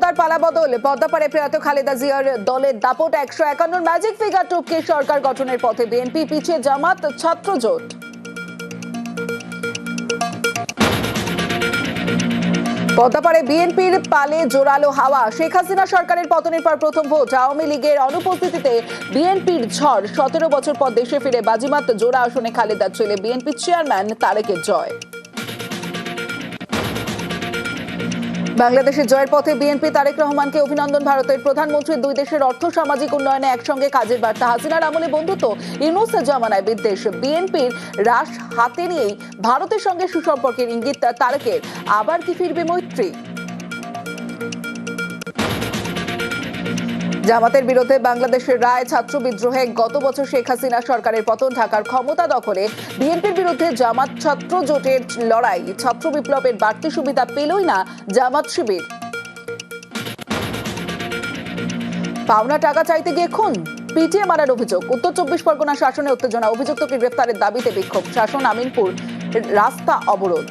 তার পালাবদল পদ্মাপাড়ে প্রয়াত খালেদা জিয়ার দলের দাপট 151 ম্যাজিক ফিগার টপকে সরকার গঠনের পথে বিএনপি, পিছিয়ে জামাত ছাত্র জোট। পদ্মাপাড়ে বিএনপির পালে জোরালো হাওয়া। শেখ হাসিনা সরকারের পতনের পর প্রথম ভোট, আওয়ামী লীগের অনুপস্থিতিতে বিএনপির ঝড়। 17 বছর পর দেশে ফিরে বাজিমাত জোড়া আসনে খালেদার ছেলে বিএনপি চেয়ারম্যান তারেকের জয়। বাংলাদেশের জয়ের পথে বিএনপি, তারেক রহমানকে অভিনন্দন। ভারতের প্রধানমন্ত্রী, দুই দেশের অর্থ সামাজিক উন্নয়নে একসঙ্গে কাজের বার্তা। হাসিনার আমলে বন্ধুত্ব, ইউনূস জামানায় বিদ্বেষ। বিএনপির রাশ হাতে নিয়েই ভারতের সঙ্গে সুসম্পর্কের ইঙ্গিত তারেকের। আবার কি ফিরবে মৈত্রী? জামাতের বিরুদ্ধে বাংলাদেশের রায়, ছাত্র বিদ্রোহে গত বছর শেখ হাসিনা সরকারের পতন, ঢাকার ক্ষমতা দখলে বিএনপির বিরুদ্ধে জামাত ছাত্র জোটের লড়াই। ছাত্র বিপ্লবের বাড়তি সুবিধা পেলই না জামাত শিবির। পাওনা টাকা চাইতে গিয়ে খুন, পিটিয়ে মারার অভিযোগ। উত্তর 24 পরগনা শাসনে উত্তেজনা, অভিযুক্তকে গ্রেফতারের দাবিতে বিক্ষোভ। শাসন আমিনপুর রাস্তা অবরোধ।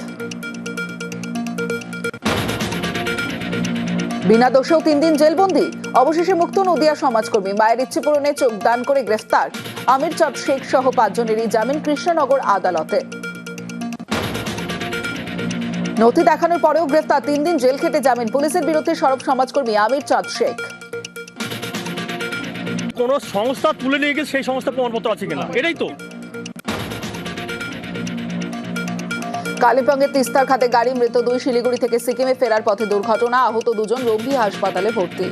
বিনা দোষেও 3 দিন জেলবন্দি, অবশেষে মুক্ত নদিয়া সমাজকর্মী। মায়ের ইচ্ছে পূরণে চোখ দান করে গ্রেফতার আমির চাঁদ শেখ সহ 5 জনেরই জামিন কৃষ্ণনগর আদালতে। নথি দেখানোর পরেও গ্রেফতার, 3 দিন জেল খেটে জামিন। পুলিশের বিরুদ্ধে সরব সমাজকর্মী আমির চাঁদ শেখ। কোন সংস্থা তুলে নিয়ে গেছে, সেই সংস্থা প্রমাণপত্র আছে কিনা, এটাই তো। কালিম্পংয়ের তিস্তার খাতে গাড়ি, মৃত 2। শিলিগুড়ি থেকে সিকিমে ফেরার পথে দুর্ঘটনা, আহত 2 জন, রোগী হাসপাতালে ভর্তি।